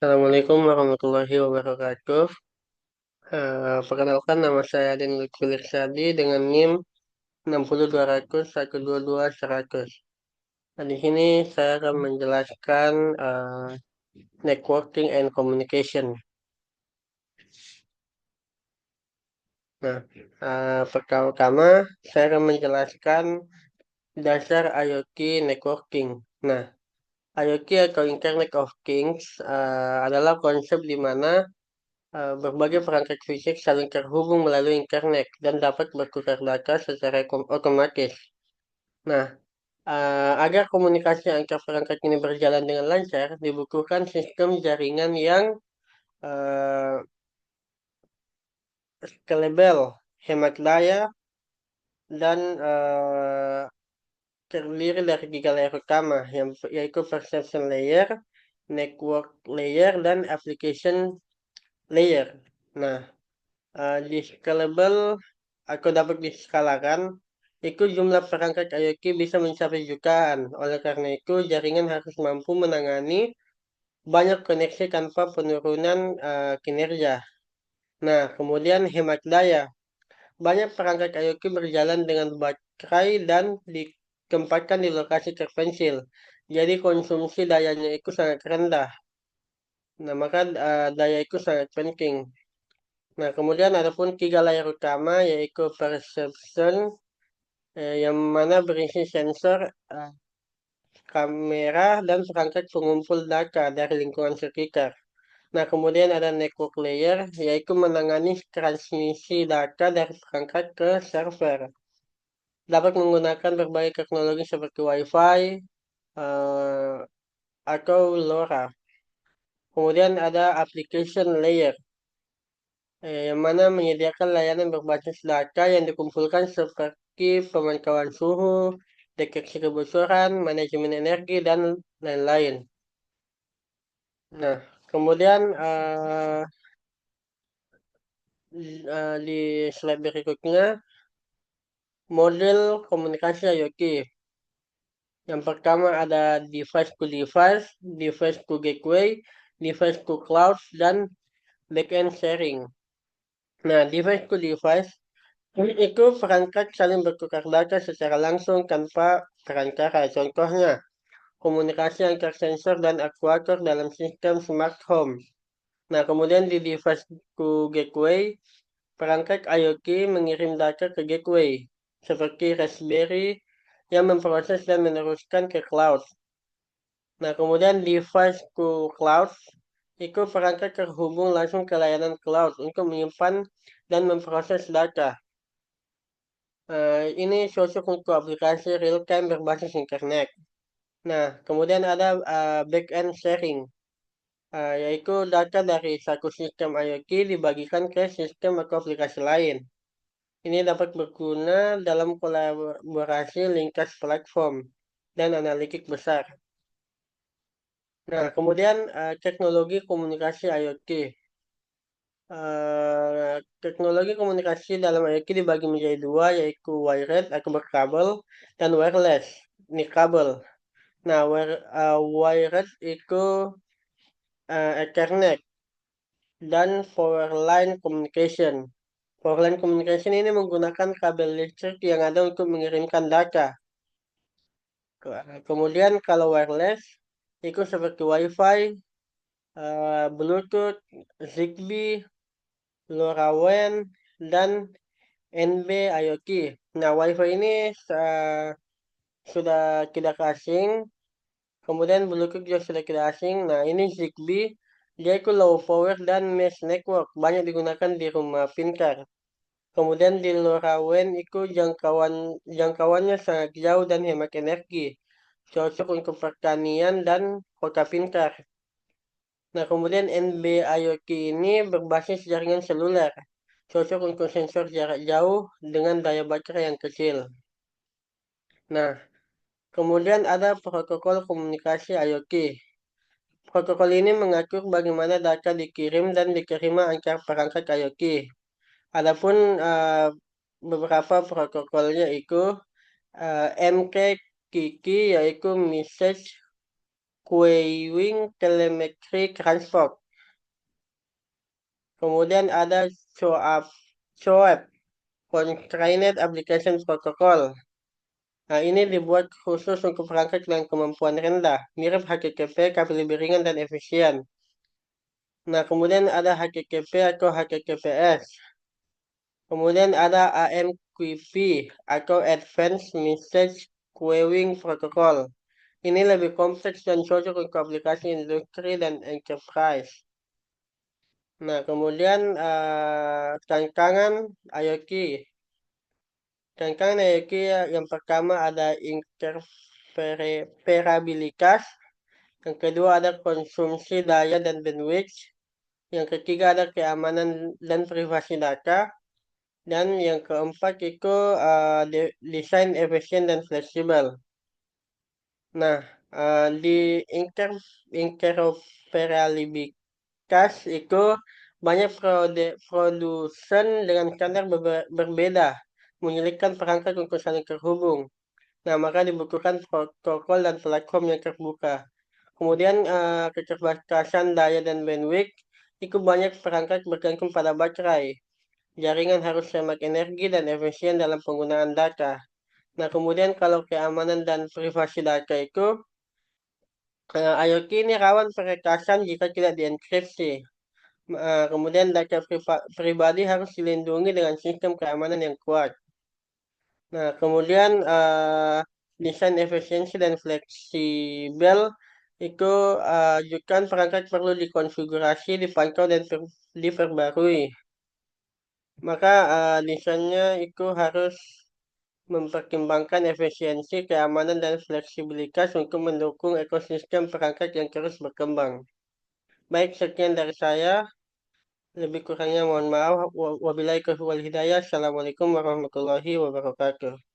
Assalamualaikum warahmatullahi wabarakatuh. Perkenalkan nama saya Adin Lutfi Lirsadi dengan NIM 60200 122 100. Nah, di sini saya akan menjelaskan networking and communication. Nah, pertama saya akan menjelaskan dasar IoT networking. Nah, IoT atau Internet of Things adalah konsep di mana berbagai perangkat fisik saling terhubung melalui internet dan dapat bertukar data secara otomatis. Nah, agar komunikasi antar perangkat ini berjalan dengan lancar, dibutuhkan sistem jaringan yang uh, scalable, hemat daya, dan terdiri dari tiga layer utama, yaitu perception layer, network layer, dan application layer. Nah, di scalable atau dapat diskalakan, itu jumlah perangkat IoT bisa mencapai jutaan. Oleh karena itu, jaringan harus mampu menangani banyak koneksi tanpa penurunan kinerja. Nah, kemudian hemat daya. Banyak perangkat IoT berjalan dengan baterai dan ditempatkan di lokasi terpencil. Jadi konsumsi dayanya itu sangat rendah. Nah, maka daya itu sangat penting. Nah, kemudian ada pun tiga layar utama yaitu perception, yang mana berisi sensor, eh, kamera, dan perangkat pengumpul data dari lingkungan sekitar. Nah, kemudian ada network layer, yaitu menangani transmisi data dari perangkat ke server. Dapat menggunakan berbagai teknologi seperti Wi-Fi eh, atau LoRa. Kemudian ada application layer, yang mana menyediakan layanan berbasis data yang dikumpulkan seperti pemantauan suhu, deteksi kebocoran, manajemen energi, dan lain-lain. Nah, kemudian di slide berikutnya, model komunikasi IoT. Yang pertama ada device to device, device to gateway, device to cloud, dan backend sharing. Nah, device to device itu perangkat saling bertukar data secara langsung tanpa perantara. Contohnya, komunikasi antar sensor dan aktuator dalam sistem smart home. Nah, kemudian di device to gateway, perangkat IoT mengirim data ke gateway, seperti Raspberry yang memproses dan meneruskan ke cloud. Nah, kemudian device to cloud, itu perangkat terhubung langsung ke layanan cloud untuk menyimpan dan memproses data. Ini cocok untuk aplikasi real time berbasis internet. Nah, kemudian ada back-end sharing, yaitu data dari satu sistem IoT dibagikan ke sistem atau aplikasi lain. Ini dapat berguna dalam kolaborasi lintas platform dan analitik besar. Nah, kemudian teknologi komunikasi IoT. Teknologi komunikasi dalam IoT dibagi menjadi dua, yaitu wired atau berkabel dan wireless, kabel. Nah, wired itu Ethernet dan Powerline Communication. Powerline Communication ini menggunakan kabel listrik yang ada untuk mengirimkan data. Kemudian kalau wireless, itu seperti WiFi, Bluetooth, Zigbee, LoRaWAN, dan NB IoT. Nah, WiFi ini sudah tidak asing. Kemudian Bluetooth juga sudah tidak asing. Nah, ini Zigbee. Dia itu low power dan mesh network. Banyak digunakan di rumah pintar. Kemudian di LoRaWAN itu jangkauannya sangat jauh dan hemat energi. Cocok untuk pertanian dan kota pintar. Nah, kemudian NB IoT ini berbasis jaringan seluler. Cocok untuk sensor jarak jauh dengan daya baterai yang kecil. Nah, kemudian ada protokol komunikasi IoT. Protokol ini mengatur bagaimana data dikirim dan diterima antar perangkat IoT. Adapun beberapa protokolnya itu MQTT, yaitu Message Queuing Telemetry Transport. Kemudian ada SOAP, Constrained Application Protocol. Nah, ini dibuat khusus untuk perangkat dengan kemampuan rendah, mirip HTTP tapi lebih ringan dan efisien. Nah, kemudian ada HTTP atau HTTPS. Kemudian ada AMQP atau Advanced Message Queuing Protocol. Ini lebih kompleks dan cocok untuk aplikasi industri dan enterprise. Nah, kemudian tantangan IoT. Tantangan IoT yang pertama ada interoperabilitas. Yang kedua ada konsumsi daya dan bandwidth. Yang ketiga ada keamanan dan privasi data. Dan yang keempat itu desain efisien dan fleksibel. Nah, di interoperabilitas itu banyak produsen dengan standar berbeda, menyulitkan perangkat untuk saling terhubung. Nah, maka dibutuhkan protokol dan platform yang terbuka. Kemudian keterbatasan daya dan bandwidth, itu banyak perangkat bergantung pada baterai. Jaringan harus hemat energi dan efisien dalam penggunaan data. Nah, kemudian kalau keamanan dan privasi data itu, IoT ini rawan peretasan jika tidak dienkripsi. Kemudian data pribadi harus dilindungi dengan sistem keamanan yang kuat. Nah, kemudian desain efisiensi dan fleksibel itu juga perangkat perlu dikonfigurasi, dipantau dan diperbarui. Maka desainnya itu harus mempertimbangkan efisiensi, keamanan, dan fleksibilitas untuk mendukung ekosistem perangkat yang terus berkembang. Baik, sekian dari saya. Lebih kurangnya mohon maaf. Wabillahi taufiq wal hidayah. Assalamualaikum warahmatullahi wabarakatuh.